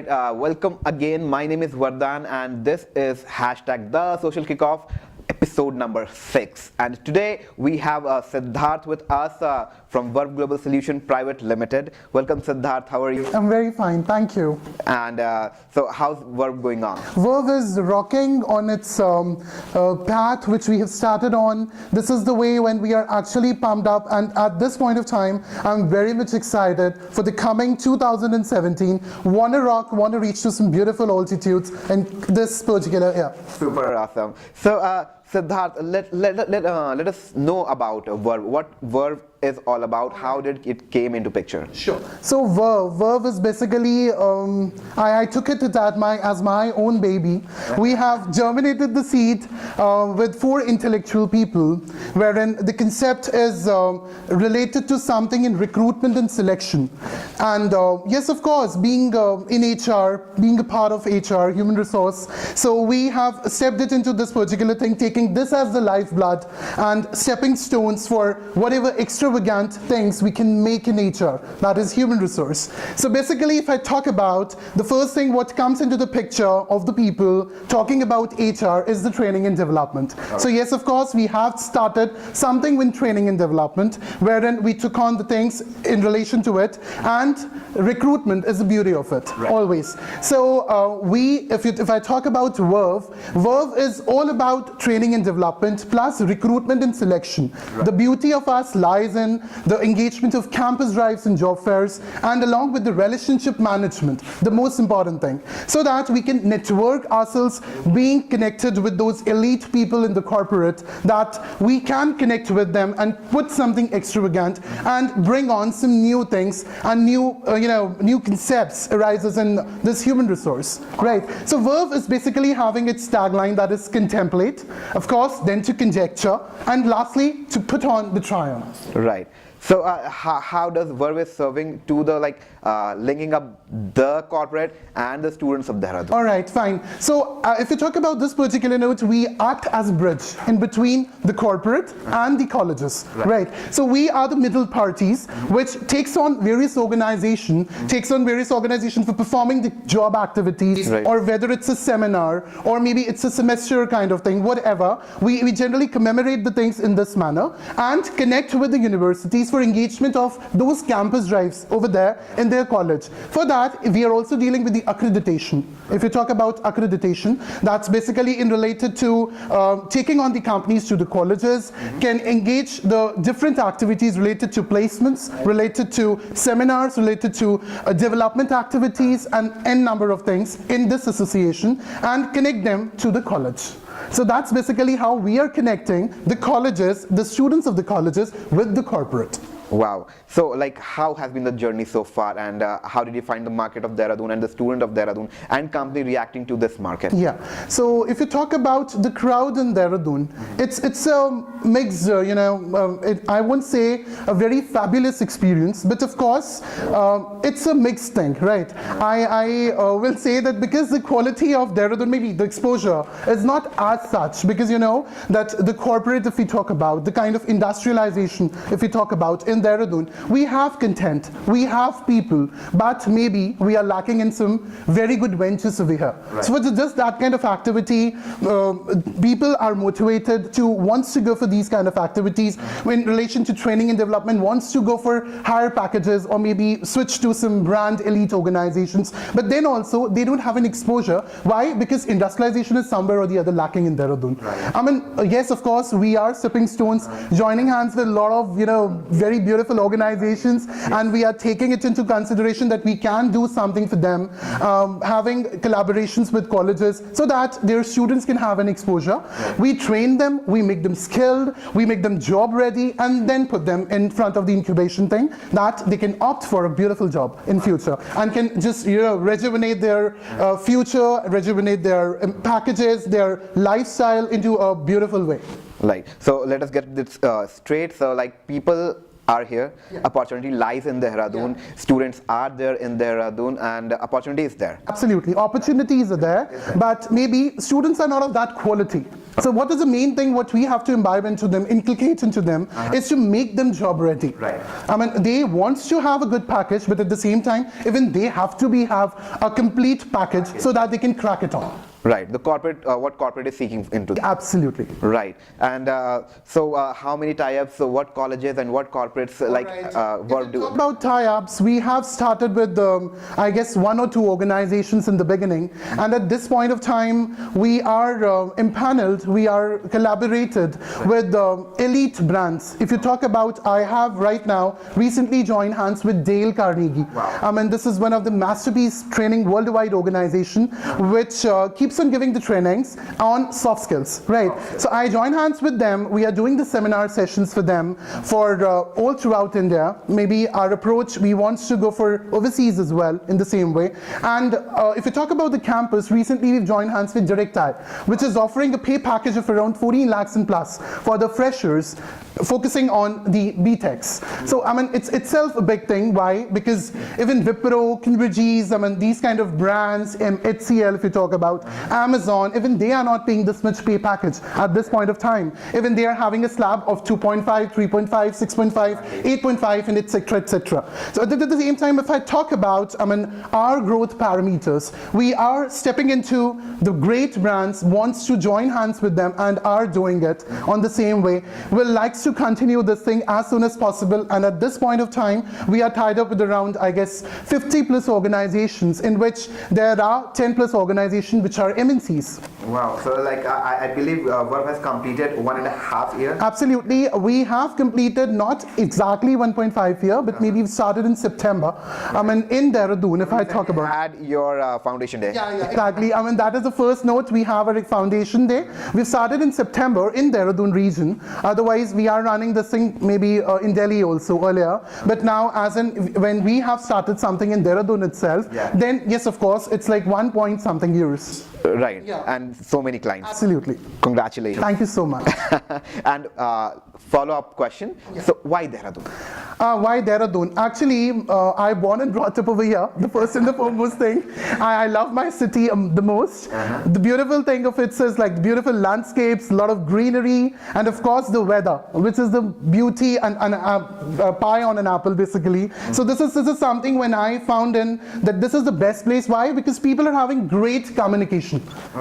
Alright, welcome again. My name is Vardhan and this is hashtag the social kickoff episode number 6. And today we have Siddharth with us from Verve Global Solution Private Limited. Welcome Siddharth, how are you? I'm very fine, thank you. And so how's Verve going on? Verve is rocking on its path which we have started on. This is the way when we are actually pumped up, and at this point of time I'm very much excited for the coming 2017. Wanna rock, wanna reach to some beautiful altitudes in this particular year. Super awesome. So Siddharth, let us know about Verve. What Verve is all about. How did it came into picture? Sure. So Verve is basically, I took it as my own baby. We have germinated the seed with 4 intellectual people, wherein the concept is related to something in recruitment and selection. And yes, of course, being in HR, being a part of HR, human resource, so we have stepped it into this particular thing, taking this as the lifeblood and stepping stones for whatever extravagant things we can make in HR, that is human resource. So basically, if I talk about the first thing what comes into the picture of the people talking about HR is the training and development. So yes, of course, we have started something with training and development, wherein we took on the things in relation to it, and recruitment is the beauty of it, always. So if I talk about Verve is all about training and development plus recruitment and selection. The beauty of us lies in the engagement of campus drives and job fairs, and along with the relationship management, the most important thing, so that we can network ourselves, being connected with those elite people in the corporate, that we can connect with them and put something extravagant and bring on some new things and new concepts arises in this human resource, right? So Verve is basically having its tagline, that is contemplate, of course, then to conjecture, and lastly to put on the try on. Right. So how does Verve is serving to the linking up the corporate and the students of Dehradun? All right, fine. So if you talk about this particular note, we act as a bridge in between the corporate and the colleges, right? So we are the middle parties, which takes on various organizations for performing the job activities, or whether it's a seminar, or maybe it's a semester kind of thing, whatever. We generally commemorate the things in this manner and connect with the universities for engagement of those campus drives over there in their college. For that, we are also dealing with the accreditation. If you talk about accreditation, that's basically in related to taking on the companies to the colleges, can engage the different activities related to placements, related to seminars, related to development activities, and n number of things in this association, and connect them to the college. So that's basically how we are connecting the colleges, the students of the colleges, with the corporate. Wow. So how has been the journey so far, and how did you find the market of Dehradun and the student of Dehradun and company reacting to this market? Yeah. So if you talk about the crowd in Dehradun, it's a mix, I won't say a very fabulous experience, but of course it's a mixed thing, right? I will say that because the quality of Dehradun, maybe the exposure is not as such, because that the corporate, if we talk about the kind of industrialization, if we talk about in Dehradun, we have content, we have people, but maybe we are lacking in some very good ventures over here. So for just that kind of activity, people are motivated to wants to go for these kind of activities in relation to training and development, wants to go for higher packages, or maybe switch to some brand elite organizations, but then also they don't have an exposure. Why? Because industrialization is somewhere or the other lacking in Dehradun. I mean, yes, of course, we are stepping stones, joining hands with a lot of very beautiful organizations, and we are taking it into consideration that we can do something for them, having collaborations with colleges so that their students can have an exposure. We train them, we make them skilled, we make them job ready, and then put them in front of the incubation thing that they can opt for a beautiful job in future and can just rejuvenate their future, rejuvenate their packages, their lifestyle into a beautiful way. So let us get this straight. So people are here, opportunity lies in Dehradun, students are there in Dehradun, and opportunity is there. Absolutely, opportunities are there, but maybe students are not of that quality. So what is the main thing what we have to imbibe into them, inculcate into them, is to make them job ready. Right. I mean, they want to have a good package, but at the same time, even they have to have a complete package so that they can crack it on. Right. The corporate, what corporate is seeking into. Absolutely. Right. And how many tie-ups, so what colleges and what corporates Verve do? Talk about tie-ups, we have started with, I guess, 1 or 2 organizations in the beginning. And at this point of time, we are empaneled, we are collaborated with elite brands. If you talk about, I have right now recently joined hands with Dale Carnegie. Wow. I mean, this is one of the masterpiece training worldwide organization, which keeps on giving the trainings on soft skills, right? So I join hands with them. We are doing the seminar sessions for them for all throughout India. Maybe our approach, we want to go for overseas as well in the same way. And if you talk about the campus, recently we've joined hands with DirectI, which is offering a pay package of around 14 lakhs and plus for the freshers, focusing on the BTechs. So I mean, it's itself a big thing. Why? Because even Wipro, Kinbergis, I mean, these kind of brands, HCL if you talk about, Amazon, even they are not paying this much pay package at this point of time. Even they are having a slab of 2.5, 3.5, 6.5, 8.5, and etc., etc. So at the same time, if I talk about, I mean, our growth parameters, we are stepping into the great brands, wants to join hands with them and are doing it on the same way. Will likes to continue this thing as soon as possible, and at this point of time, we are tied up with around, I guess, 50 plus organizations, in which there are 10 plus organizations which are MNCs. Wow. So like I believe Verve has completed 1.5 years. Absolutely. We have completed not exactly 1.5 year, but maybe we started in September. I mean, in Dehradun, if I talk about. Had your foundation day. Yeah, exactly. I mean, that is the first note. We have a foundation day. We started in September in Dehradun region. Otherwise, we are running this thing maybe in Delhi also earlier. But now, as in when we have started something in Dehradun itself, then yes, of course, it's like 1 point something years. Right. Yeah. And so many clients. Absolutely. Congratulations. Thank you so much. And follow-up question. So why Dehradun? Why Dehradun? Actually, I born and brought up over here. The first and the foremost thing. I love my city the most. The beautiful thing of it is like beautiful landscapes, a lot of greenery, and of course the weather, which is the beauty and pie on an apple basically. So this is something when I found in that this is the best place. Why? Because people are having great communication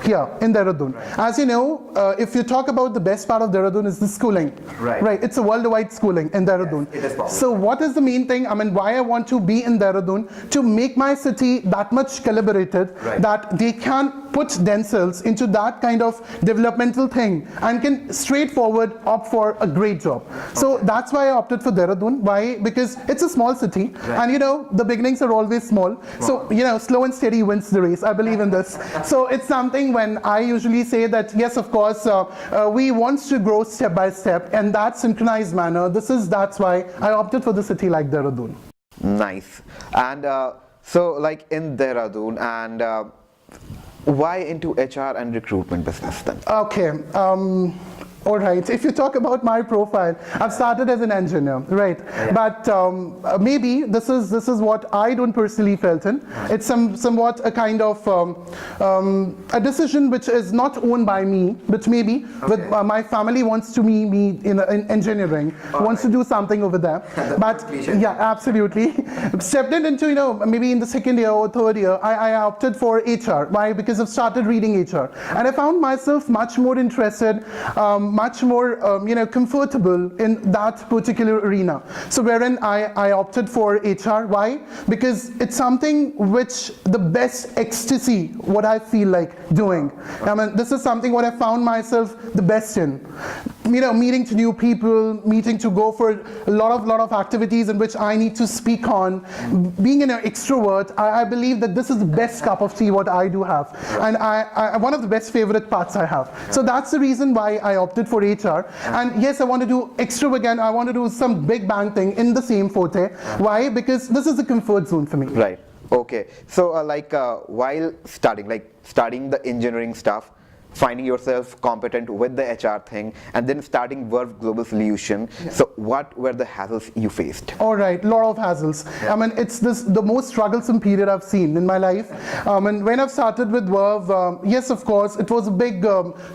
here in Dehradun. As you know, if you talk about the best part of Dehradun is the schooling. Right. It's a worldwide schooling in Dehradun. Yes, it is possible. So what is the main thing? I mean, why I want to be in Dehradun? To make my city that much collaborated that they can put themselves into that kind of developmental thing and can straightforward opt for a great job. So that's why I opted for Dehradun. Why? Because it's a small city and you know, the beginnings are always small. So, you know, slow and steady wins the race. I believe in this. So it's something when I usually say that, yes, of course, we want to grow step by step and that synchronized manner. That's why I opted for the city like Dehradun. Nice. And so like in Dehradun, and why into HR and recruitment business then? Okay. All right, if you talk about my profile, I've started as an engineer, right? But maybe this is what I don't personally felt in. It's somewhat a kind of a decision which is not owned by me, but maybe with my family wants to me in engineering, wants to do something over there. But yeah, absolutely. Stepped into, you know, maybe in the second year or third year, I opted for HR. Why? Because I've started reading HR, and I found myself much more interested. Much more you know, comfortable in that particular arena. So wherein I opted for HR. Why? Because it's something which the best ecstasy what I feel like doing. I mean, this is something what I found myself the best in. You know, meeting to new people, meeting to go for a lot of activities in which I need to speak on. Being an extrovert, I believe that this is the best cup of tea what I do have, and I one of the best favorite parts I have. So that's the reason why I opted for HR. And yes, I want to do extravagant. I want to do some big bang thing in the same forte. Why? Because this is the comfort zone for me. Right. Okay. So while studying the engineering stuff, finding yourself competent with the HR thing, and then starting Verve Global Solution. So what were the hassles you faced? All right, lot of hassles. I mean, it's the most strugglesome period I've seen in my life. And when I've started with Verve, yes, of course, it was a big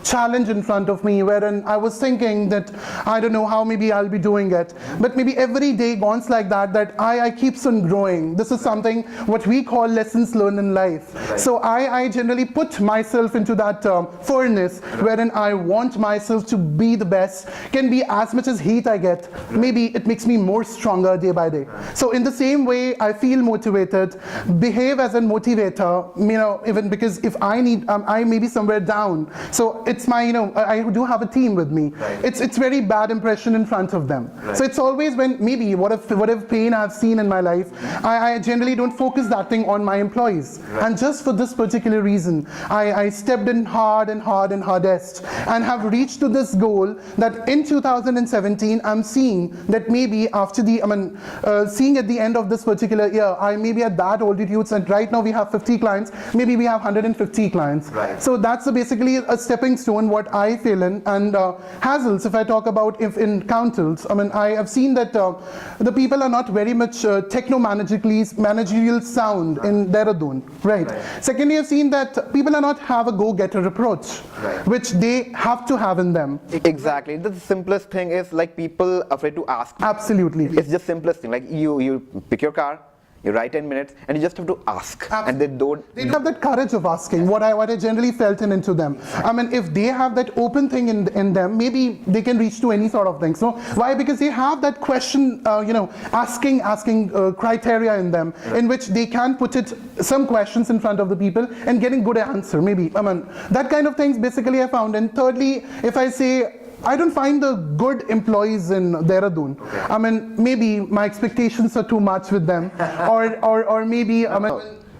challenge in front of me, wherein I was thinking that I don't know how maybe I'll be doing it, but maybe every day gone like that I keeps on growing. This is something what we call lessons learned in life. So I generally put myself into that furnace wherein I want myself to be the best, can be as much as heat I get, maybe it makes me more stronger day by day. So in the same way, I feel motivated, behave as a motivator, even because if I need, I may be somewhere down. So it's my, I do have a team with me. It's very bad impression in front of them. So it's always when maybe whatever pain I've seen in my life, I generally don't focus that thing on my employees. And just for this particular reason, I stepped in hard and hardest and have reached to this goal that in 2017 I'm seeing that maybe after seeing at the end of this particular year, I may be at that altitudes, and right now we have 50 clients, maybe we have 150 clients. So that's basically a stepping stone what I feel in. And hassles, if I talk about if in councils, I have seen that the people are not very much managerial sound in Dehradun, right? Secondly, I've seen that people are not have a go-getter approach, which they have to have in them. Exactly. The simplest thing is like people afraid to ask. Absolutely. It's just simplest thing. Like you pick your car, you write 10 minutes, and you just have to ask. Absolutely. And they don't have that courage of asking, what I generally felt into them. If they have that open thing in them, maybe they can reach to any sort of thing. So why? Because they have that question, asking criteria in them, in which they can put it some questions in front of the people and getting good answer. Maybe that kind of things basically I found. And thirdly, if I say, I don't find the good employees in Dehradun. Maybe my expectations are too much with them, or maybe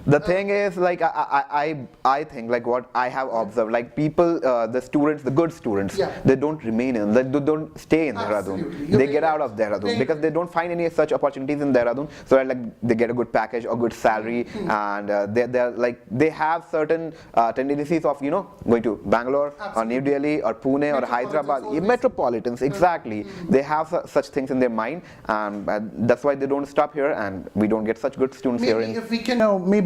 the thing is, like, I think, like, what I have observed, like, people, the students, the good students, they don't remain in, they don't stay in Dehradun. They get out of Dehradun because they don't find any such opportunities in Dehradun. So, like, they get a good package or good salary, and they're like, they have certain tendencies of, going to Bangalore or New Delhi or Pune or Hyderabad, metropolitans, exactly. They have such things in their mind, and that's why they don't stop here, and we don't get such good students here. If we can,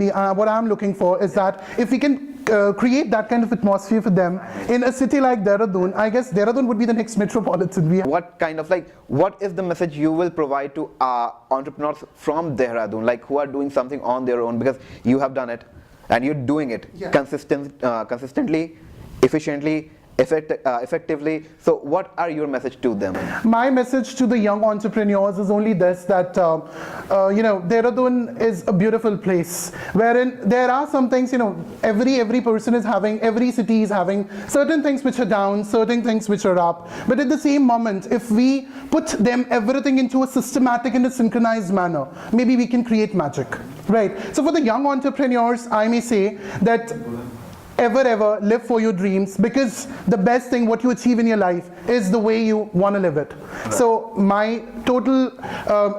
what I'm looking for is that if we can create that kind of atmosphere for them in a city like Dehradun, I guess Dehradun would be the next metropolitan. What is the message you will provide to entrepreneurs from Dehradun, like who are doing something on their own, because you have done it and you're doing it consistently, efficiently, effectively. So what are your message to them? My message to the young entrepreneurs is only this, that Dehradun is a beautiful place wherein there are some things, every person is having, every city is having certain things which are down, certain things which are up, but at the same moment, if we put them everything into a systematic and a synchronized manner, maybe we can create magic, right? So for the young entrepreneurs, I may say that ever live for your dreams, because the best thing what you achieve in your life is the way you want to live it. So my total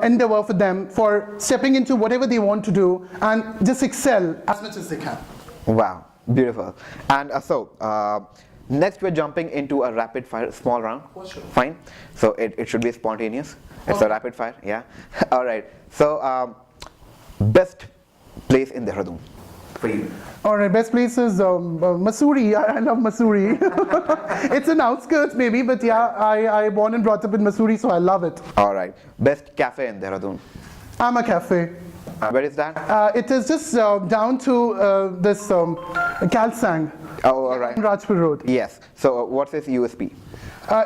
endeavor for them for stepping into whatever they want to do and just excel as much as they can. Wow, beautiful. And next we're jumping into a rapid fire small round. Sure. Fine. So it should be spontaneous. It's a rapid fire, yeah. All right. So best place in Dehradun for you? All right, best place is Mussoorie. I love Mussoorie. It's an outskirts maybe, but yeah, I born and brought up in Mussoorie, so I love it. All right. Best cafe in Dehradun? Amma Cafe. Where is that? It is just down to this Kalsang. Oh, all right. Rajpur Road. Yes. So what's its USP?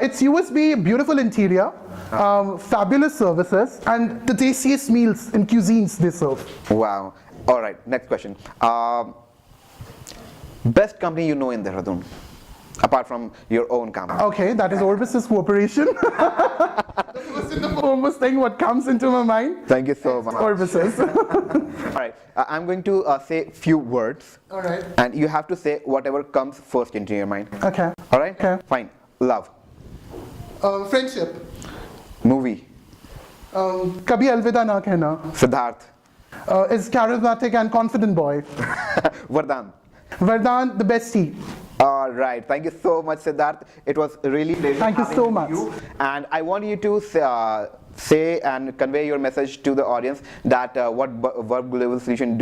It's USB, beautiful interior, fabulous services, and the tastiest meals and cuisines they serve. Wow. All right. Next question. Best company you know in Dehradun, apart from your own company? Okay, that is Orbosys Corporation. The first and the foremost thing what comes into my mind. Thank you so much. Orbosys. All right. I'm going to say few words. All right. And you have to say whatever comes first into your mind. Okay. All right? Okay. Fine. Love. Friendship. Movie. Kabhi Alvida Na Kehna. Siddharth. Is charismatic and confident boy. Vardhan. Vardhan, the bestie. All right. Thank you so much, Siddharth. It was really pleasure. Thank you having so much. And I want you to say and convey your message to the audience that what Verve Global Solution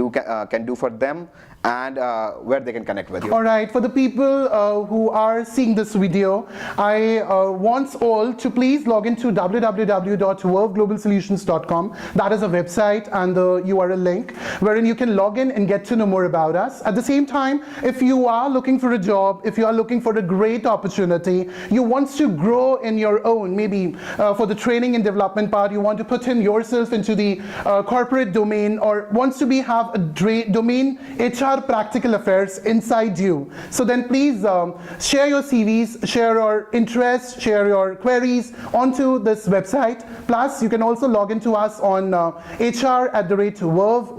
can do for them, and where they can connect with you. All right, for the people who are seeing this video, I want all to please log into www.verveglobalsolutions.com. That is a website and the URL link wherein you can log in and get to know more about us. At the same time, if you are looking for a job, if you are looking for a great opportunity, you want to grow in your own, maybe for the training and development part, you want to put in yourself into the corporate domain, or wants to have a domain HR practical affairs inside you. So then please share your CVs, share your interests, share your queries onto this website. Plus, you can also log into us on HR@Verve,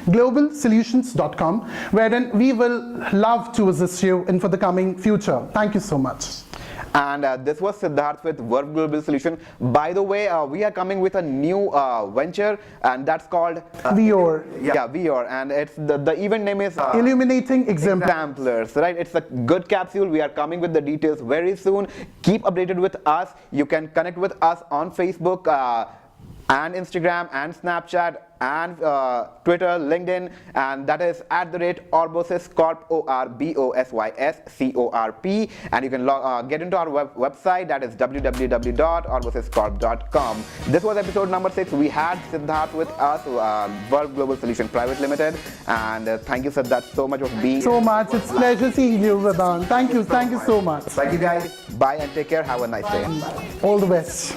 globalsolutions.com, wherein we will love to assist you in for the coming future. Thank you so much. And this was Siddharth with Verve Global Solution. By the way, we are coming with a new venture, and that's called Vior. Yeah, Vior, and it's the event name is Illuminating Exemplars, right? It's a good capsule. We are coming with the details very soon. Keep updated with us. You can connect with us on Facebook and Instagram and Snapchat and Twitter, LinkedIn, and that is @Orbosys Corp, ORBOSYSCORP, and you can get into our website, that is www.orbosyscorp.com. This was episode number 6. We had Siddharth with us, Verve Global Solution Private Limited, and thank you, Siddharth, so much for being so much. It's a pleasure seeing you, Vedant. Thank you so much. Thank you, guys. Bye and take care. Have a nice day. All the best.